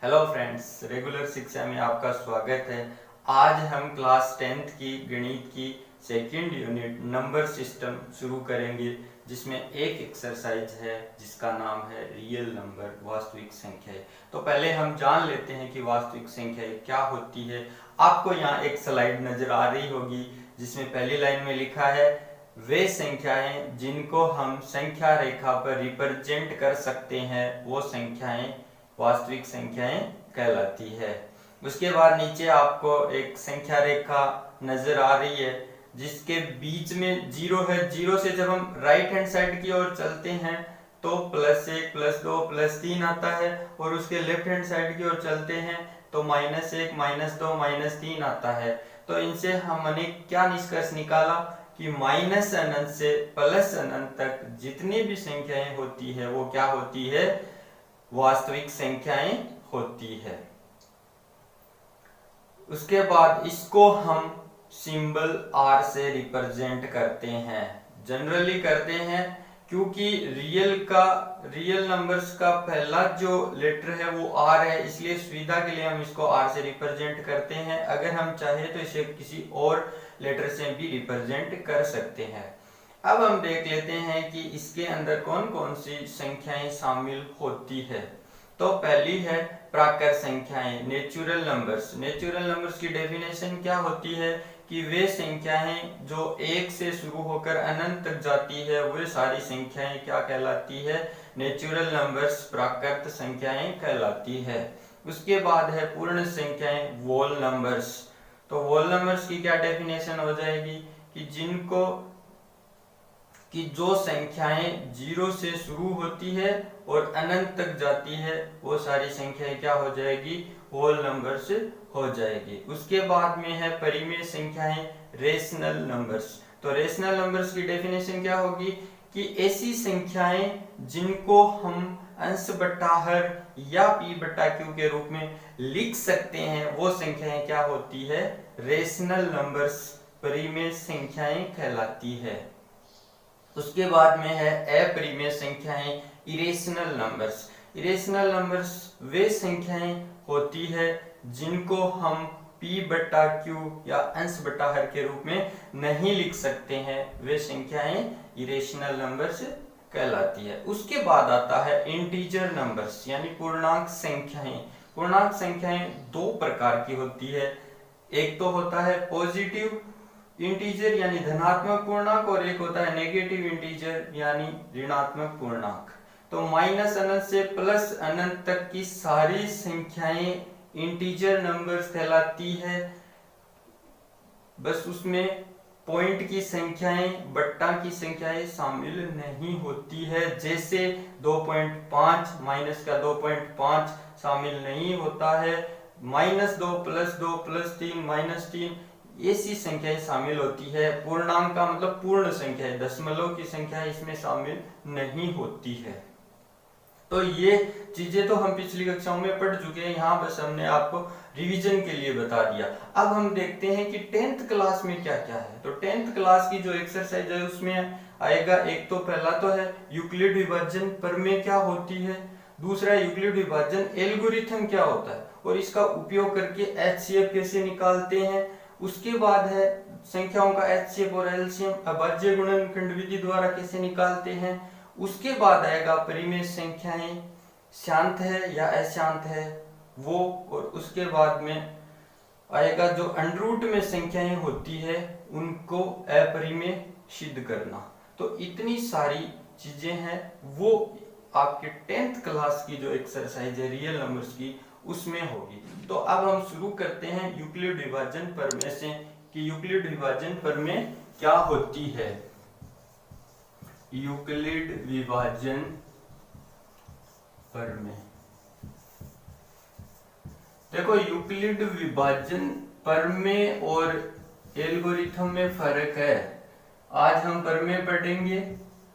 Hello friends, regular शिक्षा में आपका स्वागत है। आज हम क्लास 10th की गणित की सेकंड यूनिट नंबर सिस्टम शुरू करेंगे, जिसमें एक एक्सरसाइज है जिसका नाम है रियल नंबर, वास्तविक संख्याएं। तो पहले हम जान लेते हैं कि वास्तविक संख्याएं क्या होती है। आपको यहाँ एक स्लाइड नजर आ रही होगी जिसमें पहली लाइन में लिखा है वे संख्याएं जिनको हम संख्या रेखा पर रिप्रेजेंट कर सकते हैं वो संख्याएं वास्तविक संख्याएं कहलाती है। उसके बाद नीचे आपको एक संख्या रेखा नजर आ रही है जिसके बीच में जीरो है। जीरो से जब हम राइट हैंड साइड की ओर चलते हैं तो +1 +2 +3 आता है, और उसके लेफ्ट हैंड साइड की ओर चलते हैं तो -1 -2 -3 आता है। तो इनसे हमने क्या निष्कर्ष निकाला कि -अनंत से +अनंत तक जितनी भी संख्याएं होती है वो क्या होती है, वास्तविक संख्याएं होती है। उसके बाद इसको हम सिंबल R से रिप्रेजेंट करते हैं, जनरली करते हैं, क्योंकि रियल नंबर्स का पहला जो लेटर है वो R है, इसलिए सुविधा के लिए हम इसको R से रिप्रेजेंट करते हैं। अगर हम चाहे तो इसे किसी और लेटर से भी रिप्रेजेंट कर सकते हैं। अब हम देख लेते हैं कि इसके अंदर कौन कौन सी संख्याएं शामिल होती है। तो पहली है प्राकृत संख्याएं, नेचुरल नंबर्स। नेचुरल नंबर्स की डेफिनेशन क्या होती है कि वे संख्याएं जो 1 से शुरू होकर अनंत तक जाती है वे सारी संख्याएं क्या कहलाती है, नेचुरल नंबर्स, प्राकृत संख्याएं कहलाती है। उसके बाद है पूर्ण संख्याएं, वोल नंबर्स। तो वोल नंबर्स की क्या डेफिनेशन हो जाएगी कि जो संख्याएं 0 से शुरू होती है और अनंत तक जाती है वो सारी संख्याएं क्या हो जाएगी, होल नंबर्स हो जाएगी। उसके बाद में है परिमेय संख्याएं, रेशनल नंबर्स। तो रेशनल नंबर्स की डेफिनेशन क्या होगी कि ऐसी संख्याएं जिनको हम अंश बटा हर या p बटा q के रूप में लिख सकते हैं वो संख्याएं क्या होती है, रेशनल नंबर्स, परिमेय संख्याएं कहलाती है। उसके बाद में है अपरिमेय संख्याएं, इरेशनल नंबर्स। इरेशनल नंबर्स वे संख्याएं होती है जिनको हम p बटा q या अंश बटा हर के रूप में नहीं लिख सकते हैं, वे संख्याएं इरेशनल नंबर्स कहलाती है। उसके बाद आता है इंटीजर नंबर्स यानी पूर्णांक संख्याएं। पूर्णांक संख्याएं दो प्रकार की होती है, एक तो होता है पॉजिटिव इंटीजर यानी धनात्मक पूर्णांक, और एक होता है नेगेटिव इंटीजर यानी ऋणात्मक पूर्णांक। तो -अनंत से +अनंत तक की सारी संख्याएं इंटीजर नंबर्स कहलाती है। बस उसमें पॉइंट की संख्याएं, बट्टा की संख्याएं शामिल नहीं होती है। जैसे 2.5 माइनस का 2.5 शामिल नहीं होता है, -2 +2 +3 -3 ऐसी संख्याएं शामिल होती है। पूर्णांक का मतलब पूर्ण संख्या, दशमलव की संख्या इसमें शामिल नहीं होती है। तो ये चीजें तो हम पिछली कक्षाओं में पढ़ चुके हैं, यहाँ बस हमने आपको रिवीजन के लिए बता दिया। अब हम देखते हैं कि 10th क्लास में क्या क्या है। तो 10th क्लास की जो एक्सरसाइज है उसमें आएगा, एक तो पहला तो है यूक्लिड विभाजन, प्रमेय क्या होती है। दूसरा यूक्लिड विभाजन एल्गोरिथम क्या होता है और इसका उपयोग करके HCF कैसे निकालते हैं। उसके बाद है संख्याओं का HCF और LCM, अभाज्य गुणनखंड विधि द्वारा कैसे निकालते हैं। उसके बाद आएगा परिमेय संख्याएं, शांत है या अशांत है वो, और उसके बाद में आएगा जो अंडरूट में संख्याएं होती है उनको अपरिमेय सिद्ध करना। तो इतनी सारी चीजें हैं वो आपके 10th क्लास की जो एक्सरसाइज है रियल नंबर्स की उसमें होगी। तो अब हम शुरू करते हैं यूक्लिड विभाजन प्रमेय से कि यूक्लिड विभाजन प्रमेय क्या होती है। यूक्लिड विभाजन प्रमेय, देखो यूक्लिड विभाजन प्रमेय और एल्गोरिथम में फर्क है। आज हम प्रमेय पढ़ेंगे,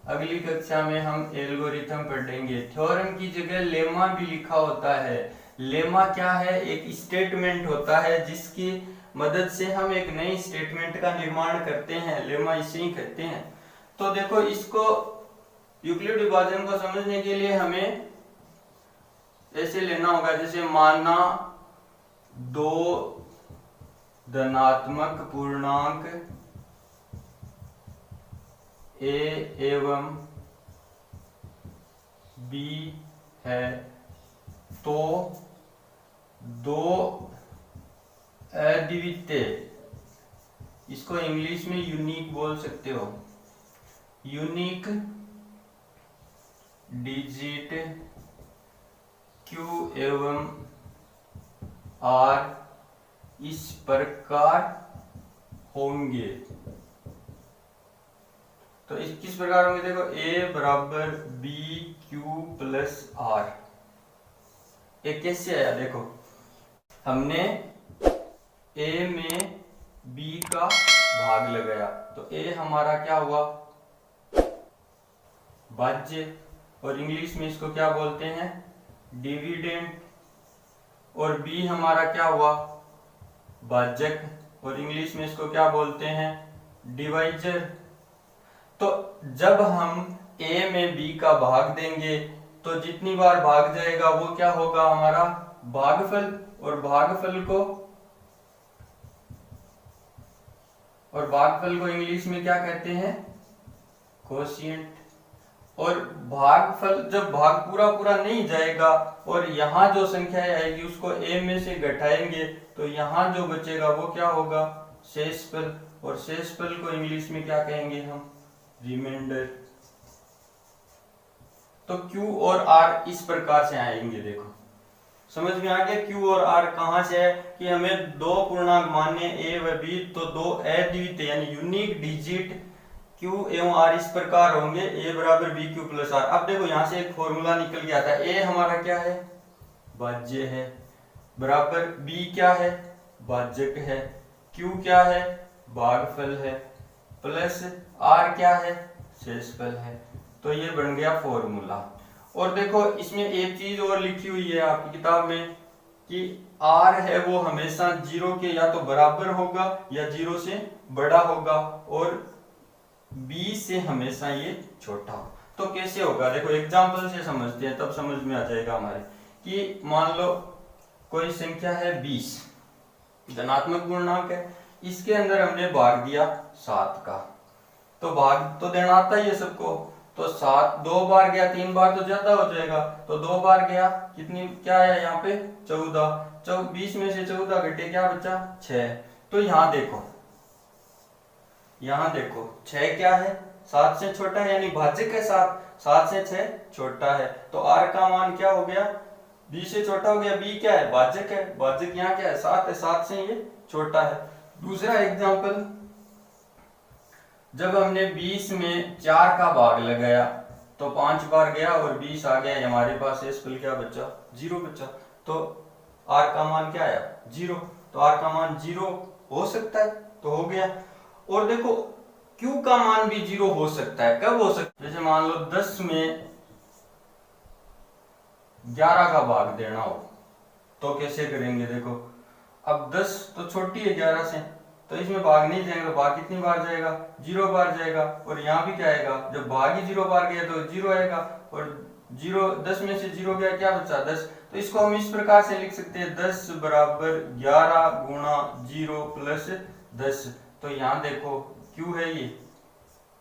अगली कक्षा में हम एल्गोरिथम पढ़ेंगे। थ्योरम की जगह लेमा भी लिखा होता है। लेमा क्या है, एक स्टेटमेंट होता है जिसकी मदद से हम एक नई स्टेटमेंट का निर्माण करते हैं, लेमा इसे ही कहते हैं। तो देखो इसको यूक्लिड विभाजन को समझने के लिए हमें ऐसे लेना होगा जैसे माना दो धनात्मक पूर्णांक a एवं b है तो दो अद्वितीय, इसको इंग्लिश में यूनिक बोल सकते हो, यूनिक डिजिट Q एवं R इस प्रकार होंगे। तो इस किस प्रकार होंगे, देखो A बराबर B Q प्लस R। ये कैसे आया, देखो हमने A में B का भाग लगाया तो A हमारा क्या हुआ, भाज्य, और इंग्लिश में इसको क्या बोलते हैं, डिविडेंड। और B हमारा क्या हुआ, भाजक, और इंग्लिश में इसको क्या बोलते हैं, डिवाइजर। तो जब हम A में B का भाग देंगे तो जितनी बार भाग जाएगा वो क्या होगा, हमारा भागफल। और भागफल को इंग्लिश में क्या कहते हैं, कोशिएंट। और भागफल जब भाग पूरा नहीं जाएगा और यहाँ जो संख्या आएगी उसको A में से घटाएंगे तो यहाँ जो बचेगा वो क्या होगा, शेषफल। और शेषफल को इंग्लिश में क्या कहेंगे हम, रिमाइंडर। तो Q और R इस प्रकार से आएंगे। देखो समझ में आ गया Q और R कहां से है कि हमें दो पूर्णांक मानने A व B, तो दो अद्वितीय यानी यूनिक डिजिट Q एवं R इस प्रकार होंगे, A बराबर B Q प्लस R। अब देखो यहाँ से एक फॉर्मूला निकल के आता है, A हमारा क्या है, भाज्य है, बराबर B क्या है, भाजक है, Q क्या है, भागफल है, प्लस R क्या है, शेषफल है। तो ये बन गया फॉर्मूला। और देखो इसमें एक चीज और लिखी हुई है आपकी किताब में कि R है वो हमेशा 0 के या तो बराबर होगा या 0 से बड़ा होगा, और B से हमेशा ये छोटा हो। तो कैसे होगा, देखो एग्जांपल से समझते हैं तब समझ में आ जाएगा हमारे। कि मान लो कोई संख्या है 20, धनात्मक पूर्णांक है, इसके अंदर हमने भाग दिया 7 का, तो भाग तो देना आता ही है सबको। तो 7 2 बार गया, 3 बार तो ज्यादा हो जाएगा, तो 2 बार गया, कितनी क्या है यहाँ पे 14, 20 में से 14 घटे क्या बचा 6। तो यहाँ देखो 6 क्या है, 7 से छोटा है, यानी भाजक है 7 से 6 छोटा है। तो R का मान क्या हो गया, B से छोटा हो गया, B क्या है, भाजक है, भाजक यहाँ क्या है 7 है, 7 से ये छोटा है। दूसरा एग्जांपल, जब हमने 20 में 4 का भाग लगाया तो 5 बार गया और 20 आ गया, हमारे पास शेषफल क्या बचा, 0 बचा। तो R का मान क्या आया, 0। तो R का मान 0 हो सकता है, तो हो गया। और देखो Q का मान भी 0 हो सकता है, कब हो सकता है, जैसे मान लो 10 में 11 का भाग देना हो तो कैसे करेंगे, देखो अब 10 तो छोटी है 11 से, तो इसमें भाग नहीं जाएगा, तो भाग कितनी बार जाएगा, 0 बार जाएगा। और यहाँ भी क्या आएगा, जब भाग ही 0 बार गया तो 0 आएगा, और 10 में से 0 गया क्या बचा 10। तो इसको हम इस प्रकार से लिख सकते हैं 10 बराबर 11 गुणा 0 प्लस 10। तो यहाँ देखो Q है,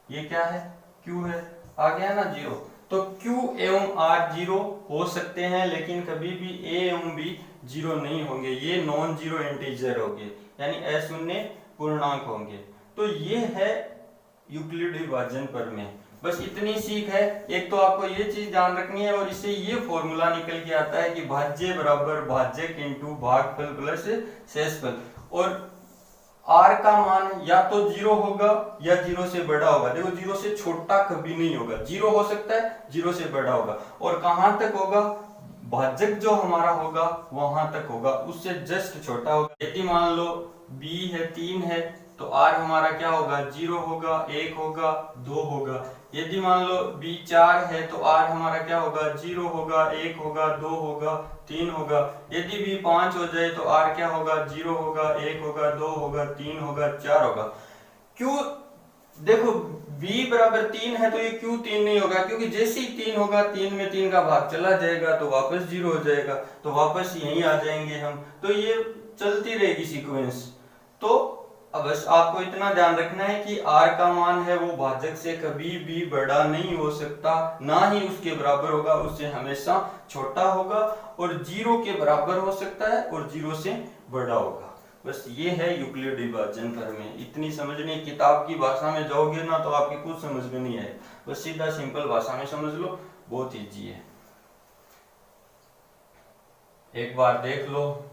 ये क्या है, Q है, आ गया ना 0। तो Q एवं R 0 हो सकते हैं, लेकिन कभी भी A एवं B 0 नहीं होंगे, ये नॉन जीरो इंटीजर होंगे, यानी अशून्य पूर्णांक होंगे। तो ये है यूक्लिड विभाजन प्रमेय। बस इतनी सीख है, एक तो आपको ये चीज ध्यान रखनी है, और इससे ये फॉर्मूला निकल के आता है कि भाज्य बराबर भाजक इंटू भागफल प्लस शेषफल। और R का मान या तो 0 होगा या 0 से बड़ा होगा। देखो 0 से छोटा कभी नहीं होगा, 0 हो सकता है, 0 से बड़ा होगा। और कहां तक होगा, भाजक जो हमारा होगा वहां तक होगा, उससे जस्ट छोटा होगा। यदि मान लो B है 3 है तो R हमारा क्या होगा, 0 होगा, 1 होगा, 2 होगा। यदि मान लो B 4 है तो R हमारा क्या होगा, 0 होगा, 1 होगा, 2 होगा, 3 होगा। यदि B 5 हो जाए तो R क्या होगा, 0 होगा, 1 होगा, 2 होगा, 3 होगा, 4 होगा। क्यों, देखो b बराबर 3 है तो ये क्यों 3 नहीं होगा, क्योंकि जैसे ही 3 होगा 3 में 3 का भाग चला जाएगा तो वापस 0 हो जाएगा, तो वापस यहीं आ जाएंगे हम, तो ये चलती रहेगी सीक्वेंस। तो अब बस आपको इतना ध्यान रखना है कि r का मान है वो भाजक से कभी भी बड़ा नहीं हो सकता, ना ही उसके बराबर होगा, उससे हमेशा छोटा होगा, और 0 के बराबर हो सकता है और 0 से बड़ा होगा। बस ये है यूक्लिड विभाजन प्रमेय। इतनी समझनी, किताब की भाषा में जाओगे ना तो आपकी कुछ समझ में नहीं आए, बस सीधा सिंपल भाषा में समझ लो, बहुत इजी है। एक बार देख लो,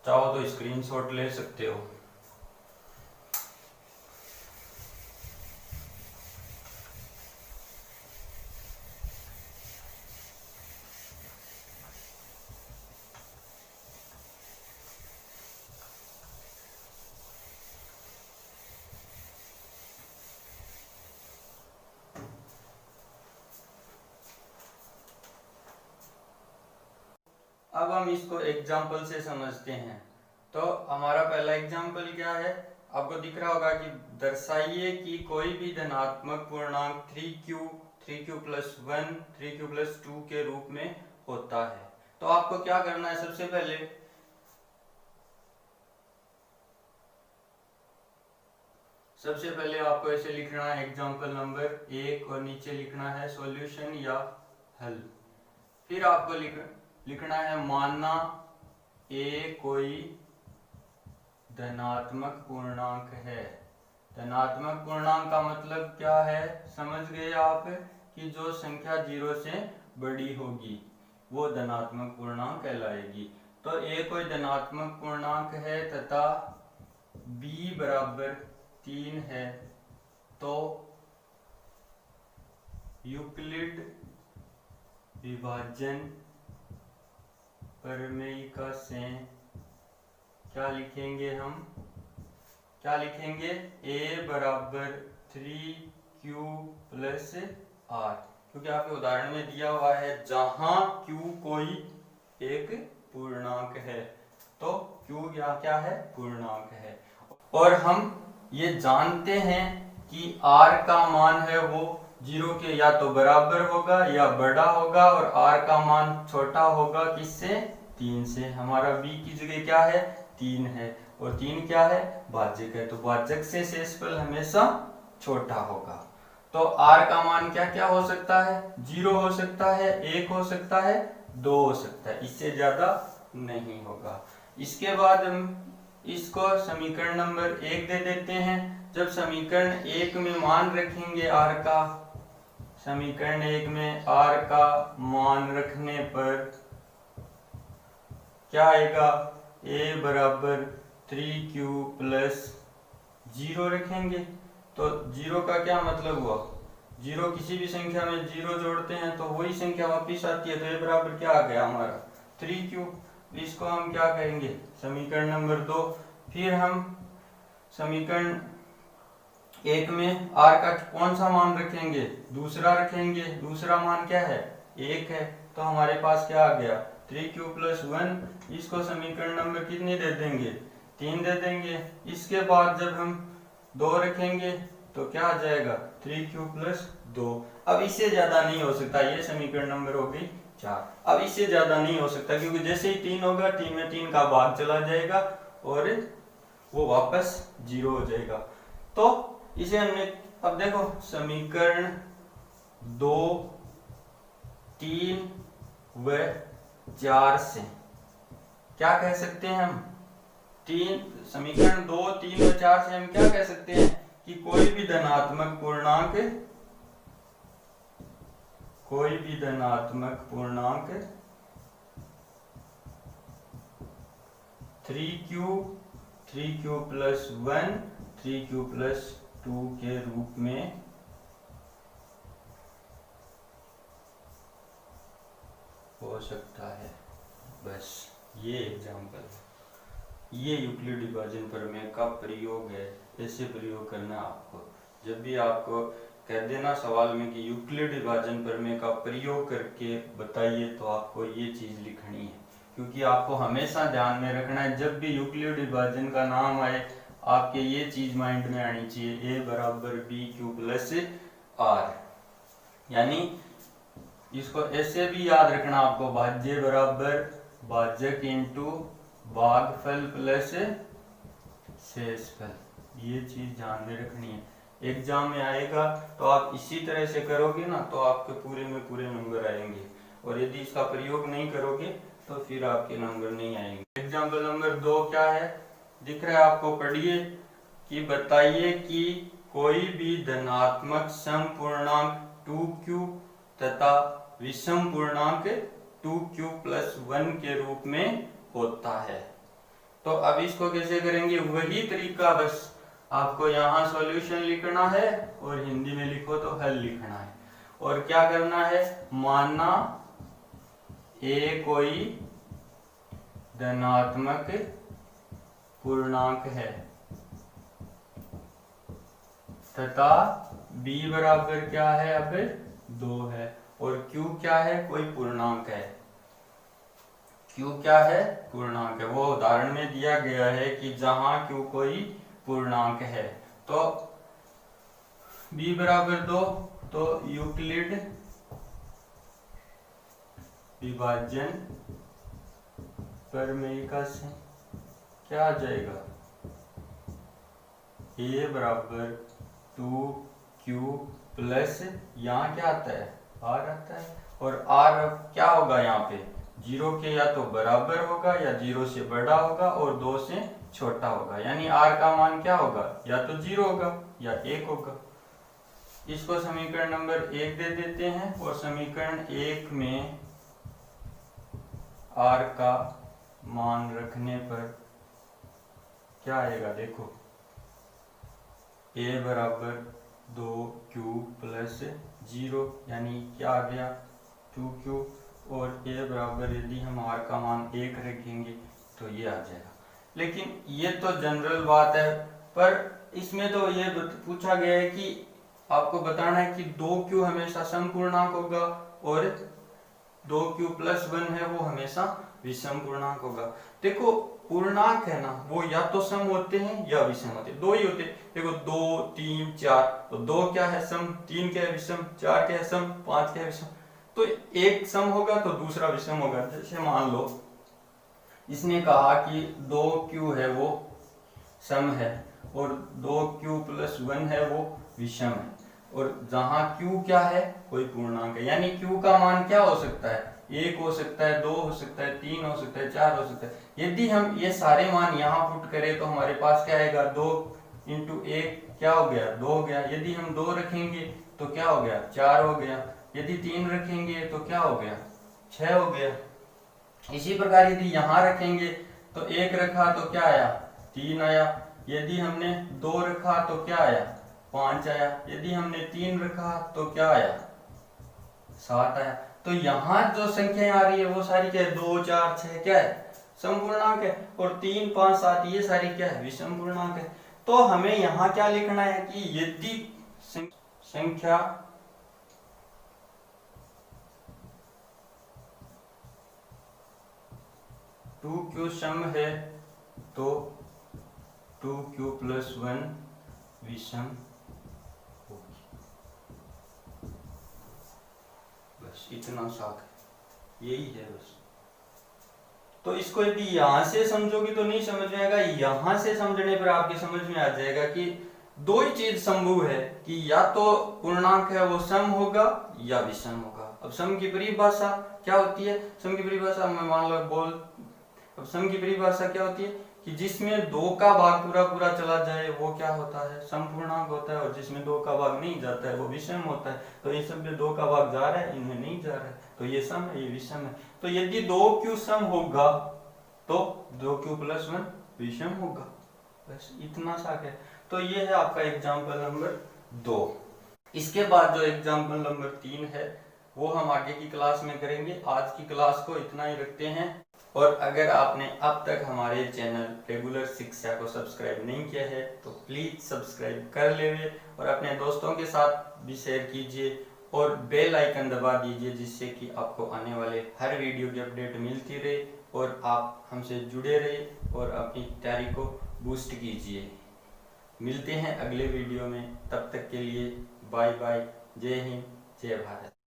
चाहो तो स्क्रीनशॉट ले सकते हो। अब हम इसको एग्जाम्पल से समझते हैं। तो हमारा पहला एग्जाम्पल क्या है, आपको दिख रहा होगा कि दर्शाइए कि कोई भी धनात्मक पूर्णांक 3q 3q plus 1 3q plus 2 के रूप में होता है। तो आपको क्या करना है, सबसे पहले आपको ऐसे लिखना है एग्जाम्पल नंबर 1 और नीचे लिखना है सॉल्यूशन या हल। फिर आपको लिखना है मानना ए कोई धनात्मक पूर्णांक है। धनात्मक पूर्णांक का मतलब क्या है, समझ गए आप, कि जो संख्या 0 से बड़ी होगी वो धनात्मक पूर्णांक कहलाएगी। तो ए कोई धनात्मक पूर्णांक है तथा b बराबर 3 है, तो यूक्लिड विभाजन प्रमेयिका से क्या लिखेंगे हम, क्या लिखेंगे, a बराबर 3q प्लस r, क्योंकि आपके उदाहरण में दिया हुआ है जहां q कोई एक पूर्णांक है, तो q यहाँ क्या है, पूर्णांक है। और हम ये जानते हैं कि r का मान है वो 0 के या तो बराबर होगा या बड़ा होगा, और r का मान छोटा होगा किससे, 3 से। हमारा b की जगह क्या है, 3 है, और 3 क्या है, भाजक है, तो भाजक से शेषफल हमेशा छोटा होगा। तो r का मान क्या क्या हो सकता है, 0 हो सकता है, 1 हो सकता है, 2 हो सकता है, इससे ज्यादा नहीं होगा। इसके बाद हम इसको समीकरण नंबर 1 दे देते हैं। जब समीकरण 1 में मान रखेंगे r का, समीकरण 1 में r का मान रखने पर क्या आएगा, a बराबर 3q प्लस 0 रखेंगे। तो 0 का क्या मतलब हुआ, 0 किसी भी संख्या में 0 जोड़ते हैं तो वही संख्या वापिस आती है, तो a बराबर क्या आ गया हमारा, 3q। इसको हम क्या कहेंगे, समीकरण नंबर 2। फिर हम समीकरण 1 में r का कौन सा मान रखेंगे, दूसरा रखेंगे, दूसरा मान क्या है, 1 है, तो हमारे पास क्या आ गया, 3q प्लस 1। इसको समीकरण नंबर कितनी दे देंगे, 3 दे देंगे। इसके बाद जब हम 2 रखेंगे तो क्या आ जाएगा, 3q प्लस 2। अब इससे ज्यादा नहीं हो सकता, ये समीकरण नंबर हो गई 4। अब इससे ज्यादा नहीं हो सकता, क्योंकि जैसे ही 3 होगा 3 में 3 का भाग चला जाएगा और वो वापस 0 हो जाएगा। तो इसे हमने, अब देखो समीकरण 2 3 व 4 से क्या कह सकते हैं हम, समीकरण 2 3 व 4 से हम क्या कह सकते हैं कि कोई भी धनात्मक पूर्णांक 3q प्लस 1 3q प्लस 2 के रूप में हो सकता है। बस ये एग्जाम्पल, ये यूक्लिड विभाजन प्रमेय का प्रयोग है। ऐसे प्रयोग करना आपको, जब भी आपको कह देना सवाल में कि यूक्लिड विभाजन प्रमेय का प्रयोग करके बताइए, तो आपको ये चीज लिखनी है, क्योंकि आपको हमेशा ध्यान में रखना है जब भी यूक्लिड विभाजन का नाम आए आपके ये चीज माइंड में आनी चाहिए, a बराबर बी क्यू प्लस आर। यानी इसको ऐसे भी याद रखना आपको, भाज्य बराबर भाजक इंटू भागफल प्लस शेषफल, ये चीज ध्यान में रखनी है। एग्जाम में आएगा तो आप इसी तरह से करोगे ना तो आपके पूरे में पूरे नंबर आएंगे, और यदि इसका प्रयोग नहीं करोगे तो फिर आपके नंबर नहीं आएंगे। एग्जाम्पल नंबर 2 क्या है, दिख रहा है आपको, पढ़िए कि बताइए कि कोई भी धनात्मक सम पूर्णांक 2q तथा विषम पूर्णांक 2q प्लस 1 के रूप में होता है। तो अब इसको कैसे करेंगे, वही तरीका, बस आपको यहाँ सॉल्यूशन लिखना है और हिंदी में लिखो तो हल लिखना है। और क्या करना है, माना a कोई धनात्मक पूर्णांक है तथा b बराबर क्या है, अब 2 है, और q क्या है, कोई पूर्णांक है। q क्या है, पूर्णांक है। वो उदाहरण में दिया गया है कि जहां q कोई पूर्णांक है। तो b बराबर 2, तो यूक्लिड विभाजन प्रमेय से क्या आ जाएगा, a बराबर 2q प्लस यहाँ क्या आता है, r आता है, और r क्या होगा यहाँ पे, 0 के या तो बराबर होगा या 0 से बड़ा होगा और 2 से छोटा होगा। यानी r का मान क्या होगा, या तो 0 होगा या 1 होगा। इसको समीकरण नंबर 1 दे देते हैं, और समीकरण 1 में r का मान रखने पर क्या आएगा, देखो a बराबर 2q प्लस 0, यानी क्या आ गया 2q, और a बराबर यदि हम r का मान 1 रखेंगे तो ये आ जाएगा। लेकिन ये तो जनरल बात है, पर इसमें तो ये पूछा गया है कि आपको बताना है कि 2q हमेशा सम पूर्णांक होगा और 2q प्लस 1 है वो हमेशा विषम पूर्णांक होगा। देखो पूर्णांक है ना, वो या तो सम होते हैं या विषम होते हैं, दो ही होते हैं। देखो 2 3 4, तो 2 क्या है सम, 3 क्या है विषम, 4 क्या है सम, 5 क्या है विषम। तो एक सम होगा तो दूसरा विषम होगा। जैसे मान लो इसने कहा कि 2q है वो सम है और 2q प्लस 1 है वो विषम है, और जहां q क्या है, कोई पूर्णांक है, यानी q का मान क्या हो सकता है, 1 हो सकता है, 2 हो सकता है, 3 हो सकता है, 4 हो सकता है। यदि हम ये सारे मान यहाँ पुट करें तो हमारे पास क्या आएगा, 2 इंटू 1 क्या हो गया, 2 हो गया। यदि हम 2 रखेंगे तो क्या हो गया, 4 हो गया। यदि 3 रखेंगे तो क्या हो गया, 6 हो गया। इसी प्रकार यदि यहाँ रखेंगे तो 1 रखा तो क्या आया, 3 आया। यदि हमने 2 रखा तो क्या आया, 5 आया। यदि हमने 3 रखा तो क्या आया, 7 आया। तो यहाँ जो संख्याएं आ रही है वो सारी क्या है, 2 4 6 क्या है, सम पूर्णांक है, और 3 5 7 ये सारी क्या है, विषम पूर्णांक है। तो हमें यहाँ क्या लिखना है कि यदि संख्या टू क्यू सम है तो 2q प्लस 1 विषम होगी। बस इतना साफ है, यही है बस। तो इसको यदि यहां से समझोगे तो नहीं समझ में आएगा, यहां से समझने पर आपके समझ में आ जाएगा कि दो ही चीज संभव है कि या तो पूर्णांक है वो सम होगा या विषम होगा। अब सम की परिभाषा क्या होती है, सम की परिभाषा मैं मान लो अब सम की परिभाषा क्या होती है कि जिसमें 2 का भाग पूरा पूरा चला जाए वो क्या होता है, सम पूर्णांक होता है, और जिसमें 2 का भाग नहीं जाता है वो विषम होता है। तो ये सब में 2 का भाग जा रहा है, इनमें नहीं जा रहा है, तो ये सम है, ये विषम है। तो यदि 2q सम होगा तो 2q प्लस 1 विषम होगा। बस इतना सा है। तो ये है आपका एग्जाम्पल नंबर 2। इसके बाद जो एग्जाम्पल नंबर 3 है वो हम आगे की क्लास में करेंगे। आज की क्लास को इतना ही रखते हैं। और अगर आपने अब तक हमारे चैनल रेगुलर शिक्षा को सब्सक्राइब नहीं किया है तो प्लीज सब्सक्राइब कर लेवे और अपने दोस्तों के साथ भी शेयर कीजिए और बेल आइकन दबा दीजिए, जिससे कि आपको आने वाले हर वीडियो की अपडेट मिलती रहे और आप हमसे जुड़े रहे और अपनी तैयारी को बूस्ट कीजिए। मिलते हैं अगले वीडियो में, तब तक के लिए बाय बाय। जय हिंद, जय भारत।